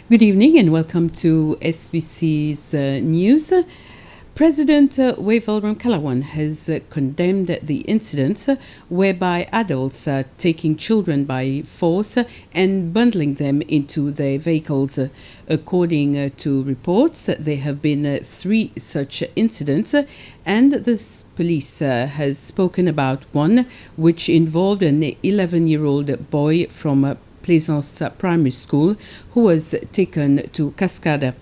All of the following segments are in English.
Good evening and welcome to SBC's news. President Wavell Kalawan has condemned the incidents whereby adults are taking children by force and bundling them into their vehicles. According to reports, there have been 3 such incidents, and the police has spoken about one which involved an 11-year-old boy from Plaisance Primary School who was taken to Cascada.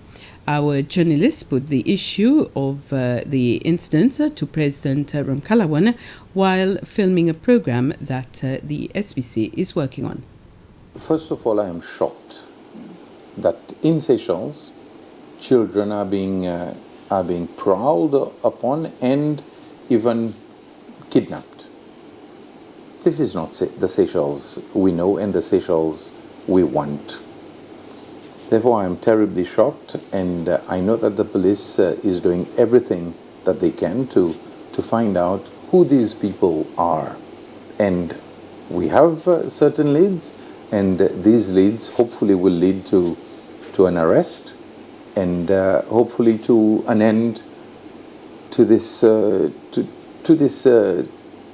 Our journalists put the issue of the incident to President Kalawan while filming a program that the SBC is working on. First of all, I am shocked that in Seychelles, children are being prowled upon and even kidnapped. This is not the Seychelles we know and the Seychelles we want. Therefore, I am terribly shocked, and I know that the police is doing everything that they can to find out who these people are. And we have certain leads, and these leads hopefully will lead to an arrest and hopefully to an end to this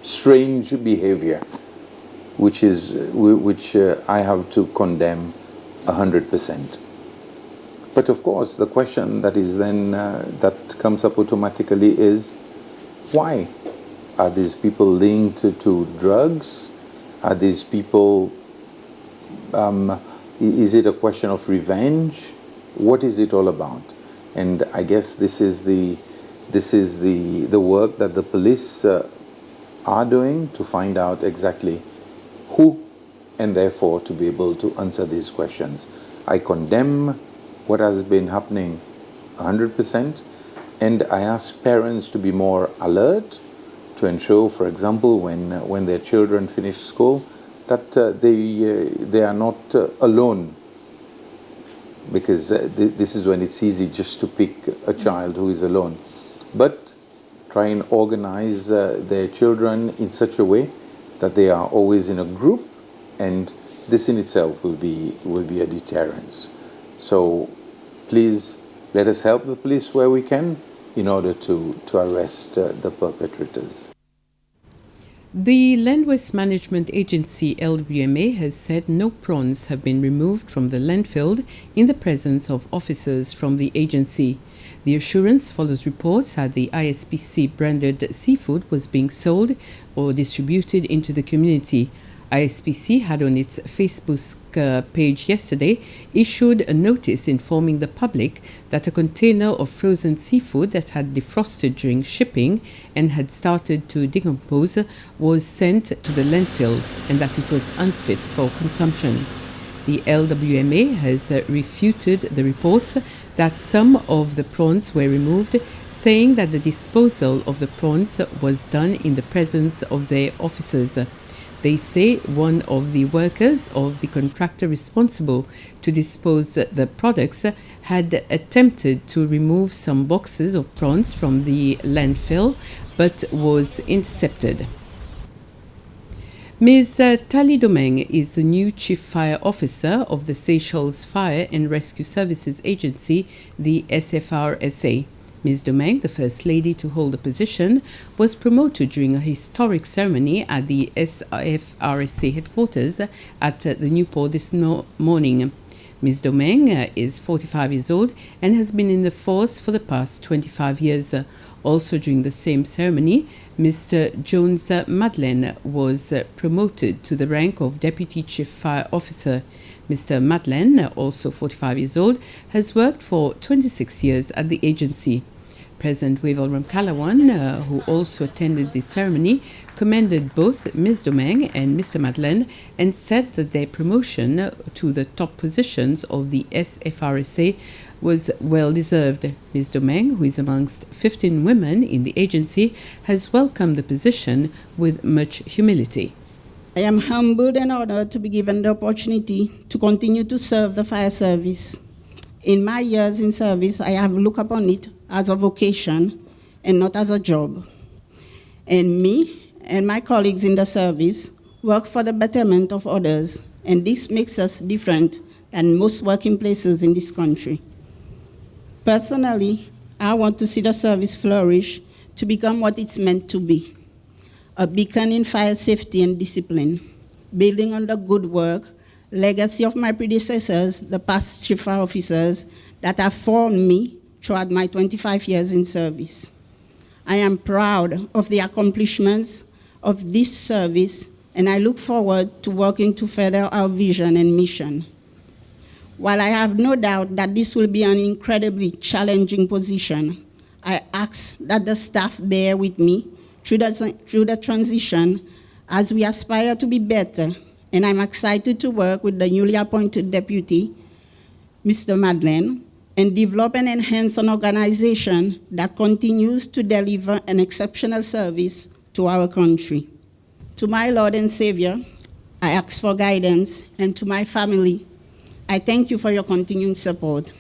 strange behavior, which I have to condemn 100%. But of course, the question that is then that comes up automatically is, why are these people linked to drugs? Are these people? Is it a question of revenge? What is it all about? And I guess this is the work that the police are doing to find out exactly who, and therefore to be able to answer these questions. I condemn what has been happening 100%, and I ask parents to be more alert, to ensure, for example, when their children finish school, that they are not alone, because this is when it's easy just to pick a child who is alone. But try and organize their children in such a way that they are always in a group, and this in itself will be a deterrence. So please let us help the police where we can in order to arrest the perpetrators. The Land Waste Management Agency, LWMA, has said no prawns have been removed from the landfill in the presence of officers from the agency. The assurance follows reports that the ISPC branded seafood was being sold or distributed into the community. ISPC had on its Facebook page yesterday issued a notice informing the public that a container of frozen seafood that had defrosted during shipping and had started to decompose was sent to the landfill and that it was unfit for consumption. The LWMA has refuted the reports that some of the prawns were removed, saying that the disposal of the prawns was done in the presence of their officers. They say one of the workers of the contractor responsible to dispose the products had attempted to remove some boxes of prawns from the landfill, but was intercepted. Ms. Tali Domeng is the new Chief Fire Officer of the Seychelles Fire and Rescue Services Agency, the SFRSA. Ms. Domeng, the first lady to hold the position, was promoted during a historic ceremony at the SFRSA headquarters at the Newport this morning. Ms. Domeng is 45 years old and has been in the force for the past 25 years. Also during the same ceremony, Mr. Jones Madeleine was promoted to the rank of Deputy Chief Fire Officer. Mr. Madeleine, also 45 years old, has worked for 26 years at the agency. President Wavell Kalawan, who also attended the ceremony, commended both Ms. Domeng and Mr. Madeleine and said that their promotion to the top positions of the SFRSA was well deserved. Ms. Domeng, who is amongst 15 women in the agency, has welcomed the position with much humility. I am humbled and honored to be given the opportunity to continue to serve the fire service. In my years in service, I have looked upon it as a vocation and not as a job. And me and my colleagues in the service work for the betterment of others, and this makes us different and most working places in this country. Personally, I want to see the service flourish to become what it's meant to be, a beacon in fire safety and discipline, building on the good work, legacy of my predecessors, the past chief officers that have formed me throughout my 25 years in service. I am proud of the accomplishments of this service, and I look forward to working to further our vision and mission. While I have no doubt that this will be an incredibly challenging position, I ask that the staff bear with me through the transition as we aspire to be better, and I'm excited to work with the newly appointed deputy, Mr. Madeleine, and develop and enhance an organization that continues to deliver an exceptional service to our country. To my Lord and Savior, I ask for guidance, and to my family, I thank you for your continuing support.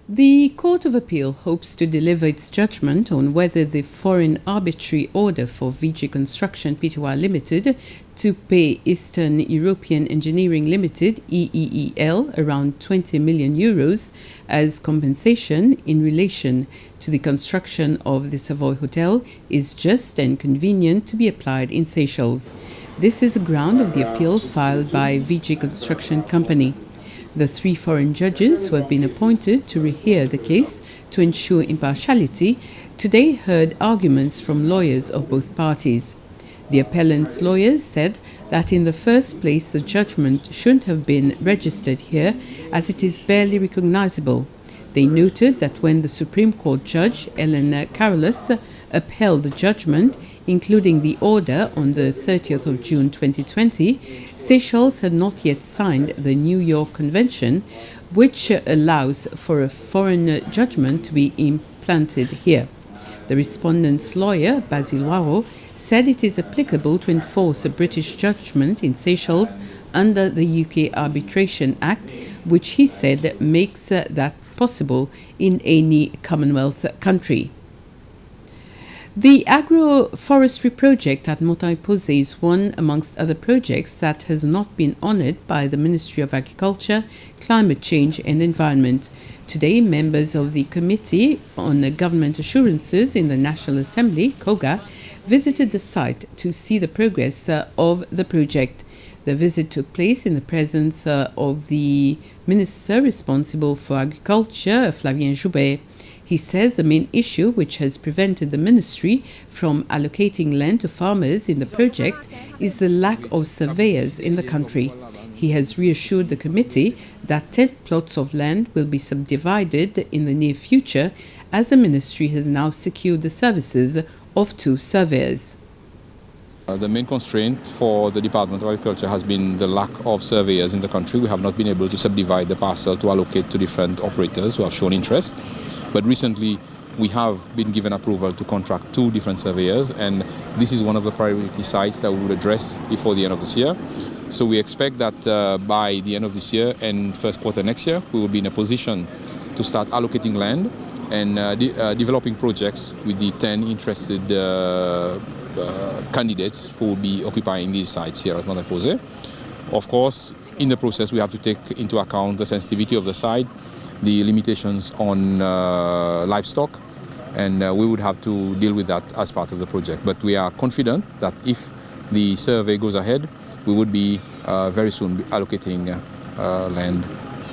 The Court of Appeal hopes to deliver its judgment on whether the foreign arbitrary order for VG Construction Pty Limited to pay Eastern European Engineering Limited EEEL around 20 million euros as compensation in relation to the construction of the Savoy Hotel is just and convenient to be applied in Seychelles. This is the ground of the appeal filed by VG Construction Company. The 3 foreign judges who have been appointed to rehear the case to ensure impartiality today heard arguments from lawyers of both parties. The appellant's lawyers said that in the first place the judgment shouldn't have been registered here as it is barely recognizable. They noted that when the Supreme Court Judge Ellen Carolus upheld the judgment, including the order on the 30th of June 2020, Seychelles had not yet signed the New York Convention, which allows for a foreign judgment to be implanted here. The respondent's lawyer, Basil Waro, said it is applicable to enforce a British judgment in Seychelles under the UK Arbitration Act, which he said makes that possible in any Commonwealth country. The Agro forestry project at Montagne-Posay is one amongst other projects that has not been honoured by the Ministry of Agriculture, Climate Change and Environment. Today, members of the Committee on Government Assurances in the National Assembly, COGA, visited the site to see the progress of the project. The visit took place in the presence of the Minister responsible for Agriculture, Flavien Joubert. He says the main issue which has prevented the ministry from allocating land to farmers in the project is the lack of surveyors in the country. He has reassured the committee that 10 plots of land will be subdivided in the near future as the ministry has now secured the services of 2 surveyors. The main constraint for the Department of Agriculture has been the lack of surveyors in the country. We have not been able to subdivide the parcel to allocate to different operators who have shown interest. But recently, we have been given approval to contract 2 different surveyors, and this is one of the priority sites that we will address before the end of this year. So we expect that by the end of this year and first quarter next year, we will be in a position to start allocating land and developing projects with the 10 interested candidates who will be occupying these sites here at Montagne-Posay. Of course, in the process, we have to take into account the sensitivity of the site, the limitations on livestock, and we would have to deal with that as part of the project. But we are confident that if the survey goes ahead, we would be very soon allocating land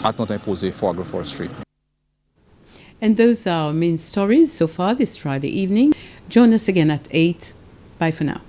at Montagne-Posay for agroforestry. And those are our main stories so far this Friday evening. Join us again at 8. Bye for now.